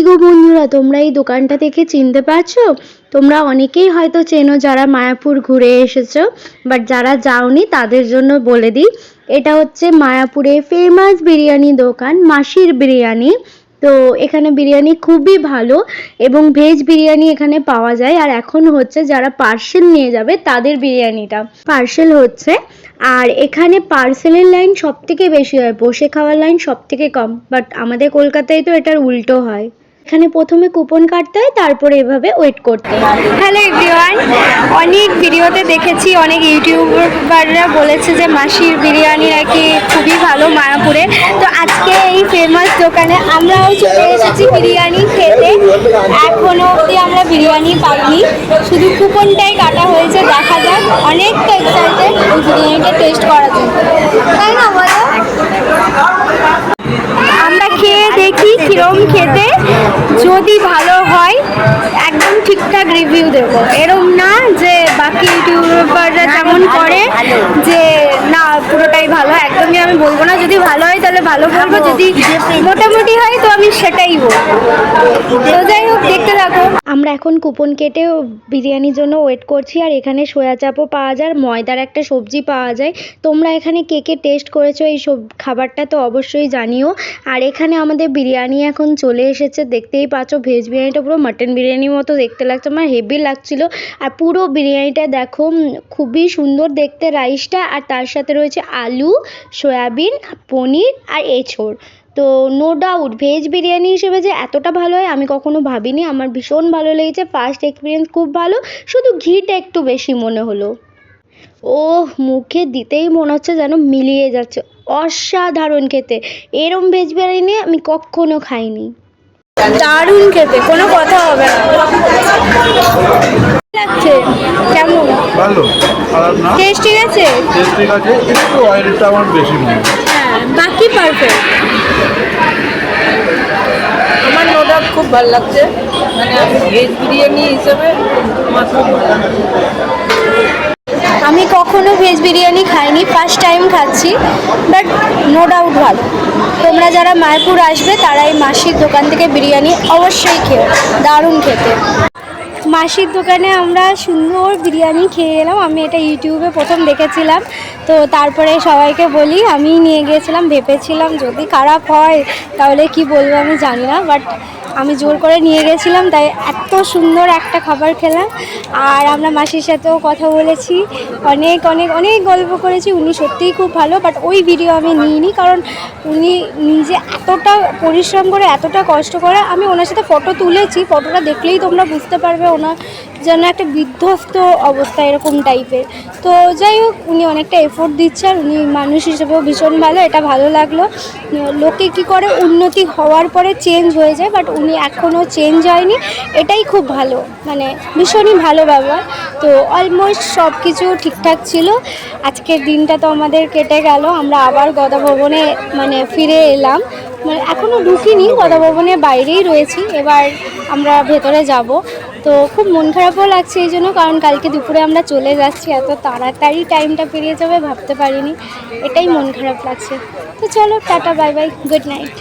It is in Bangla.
গো বন্ধুরা, তোমরা এই দোকানটা দেখে চিনতে পারছো? তোমরা অনেকেই হয়তো চেনো যারা মায়াপুর ঘুরে এসেছো, বাট যারা যাওনি তাদের জন্য বলে দিই, এটা হচ্ছে মায়াপুরে ফেমাস বিরিয়ানি দোকান মাসির বিরিয়ানি। তো এখানে বিরিয়ানি খুবই ভালো এবং ভেজ বিরিয়ানি এখানে পাওয়া যায়। আর এখন হচ্ছে যারা পার্সেল নিয়ে যাবে তাদের বিরিয়ানিটা পার্সেল হচ্ছে। আর এখানে পার্সেলের লাইন সব থেকে বেশি হয়, বসে খাওয়ার লাইন সব থেকে কম। বাট আমাদের কলকাতায় তো এটার উল্টো হয়, এখানে প্রথমে কুপন কাটতে হয়, তারপরে এভাবে ওয়েট করতে হয়। হ্যালো এভরিওয়ান, অনেক ভিডিওতে দেখেছি, অনেক ইউটিউবাররা বলেছে যে মাসির বিরিয়ানি নাকি খুবই ভালো মায়াপুরে। তো আজকে এই ফেমাস দোকানে আমরাও চলে এসেছি বিরিয়ানি খেতে। এখনও অবধি আমরা বিরিয়ানি পাইনি, শুধু কুপনটাই কাটা হয়েছে। দেখা যাক, অনেকটা এক্সাইটেড ওই বিরিয়ানিটা টেস্ট করার জন্য, তাই না বলো? আমরা খেয়ে দেখি কিরম খেতে, যদি ভালো হয় একদম ঠিকঠাক রিভিউ দেবো। এরম না যে বাকি ইউটিউবাররা যেমন করে যে না পুরোটাই ভালো, একদমই আমি বলবো না। যদি ভালো হয় তাহলে ভালো বলবো, যদি মোটামুটি হয় তো আমি সেটাই বলবো। তো যাই হোক, দেখতে থাকো। আমরা এখন কুপন কেটে বিরিয়ানির জন্য ওয়েট করছি। আর এখানে সয়া চাপও পাওয়া যায়, ময়দার একটা সবজি পাওয়া যায়। তোমরা এখানে কে কে টেস্ট করেছো এই সব খাবারটা তো অবশ্যই জানিও। আর এখানে আমাদের বিরিয়ানি এখন চলে এসেছে, দেখতেই পাচ্ছ। ভেজ বিরিয়ানিটা পুরো মাটন বিরিয়ানির মতো দেখতে লাগছে, আমার হেভি লাগছিল। আর পুরো বিরিয়ানিটা দেখো, খুবই সুন্দর দেখতে রাইসটা। আর তার সাথে রয়েছে আলু, সয়াবিন, পনির আর এঁচোড়। তো নো ডাউট ভেজ বিরিয়ানি হিসেবে যে এতটা ভালো হয় আমি কখনো ভাবিনি। আমার ভীষণ ভালো লেগেছে, ফার্স্ট এক্সপিরিয়েন্স খুব ভালো, শুধু ঘিটা একটু বেশি মনে হলো। ও মুখে দিতেই মনে হচ্ছে যেন মিলিয়ে যাচ্ছে, অসাধারণ খেতে। এরম ভেজ বিরিয়ানি আমি কখনো খাইনি। দারুণ খেতে, কোনো কথা হবে না। লাগছে কেমন? ভালো, খারাপ না। টেস্ট ঠিক আছে? টেস্ট ঠিক আছে, একটু অয়েলটা আমার বেশি মনে হয়। হ্যাঁ, বাকি পারফেক্ট। আমার নো ডাউট খুব ভালো লাগছে, মানে আমি ভেজ বিরিয়ানি হিসেবে আমার খুব ভালো লাগছে। আমি কখনো ভেজ বিরিয়ানি খাইনি, ফার্স্ট টাইম খাচ্ছি, বাট নো ডাউট ভালো। তোমরা যারা মায়াপুর আসবে তারা এই মাসির দোকান থেকে বিরিয়ানি অবশ্যই খেও, দারুণ খেতে। মাসির দোকানে আমরা সুন্দর বিরিয়ানি খেয়ে এলাম। আমি এটা ইউটিউবে প্রথম দেখেছিলাম, তো তারপরে সবাইকে বলি, আমি নিয়ে গিয়েছিলাম। ভেবেছিলাম যদি খারাপ হয় তাহলে কি বলবো আমি জানি না, বাট আমি জোর করে নিয়ে গেছিলাম, তাই এত সুন্দর একটা খাবার খেলাম। আর আমরা মাসির সাথেও কথা বলেছি, অনেক অনেক অনেক গল্প করেছি। উনি সত্যিই খুব ভালো, বাট ওই ভিডিও আমি নিইনি, কারণ উনি নিজে এতটা পরিশ্রম করে এতটা কষ্ট করে। আমি ওনার সাথে ফটো তুলেছি, ফটোটা দেখলেই তোমরা বুঝতে পারবে ওনার যেন একটা বিধ্বস্ত অবস্থা এরকম টাইপের। তো যাই হোক, উনি অনেকটা এফোর্ট দিচ্ছে, আর উনি মানুষ হিসেবেও ভীষণ ভালো, এটা ভালো লাগলো। লোকে কি করে উন্নতি হওয়ার পরে চেঞ্জ হয়ে যায়, বাট উনি এখনও চেঞ্জ হয়নি, এটাই খুব ভালো, মানে ভীষণই ভালো ব্যবহার। তো অলমোস্ট সব কিছু ঠিকঠাক ছিল। আজকের দিনটা তো আমাদের কেটে গেল, আমরা আবার গদা ভবনে মানে ফিরে এলাম। মানে এখনও ঢুকিনি, গদা ভবনের বাইরেই রয়েছি, এবার আমরা ভেতরে যাব। তো খুব মন খারাপও লাগছে এই জন্য, কারণ কালকে দুপুরে আমরা চলে যাচ্ছি, এত তাড়াতাড়ি টাইমটা পেরিয়ে যাবে ভাবতে পারিনি, এটাই মন খারাপ লাগছে। তো চলো, tata, bye bye, good night.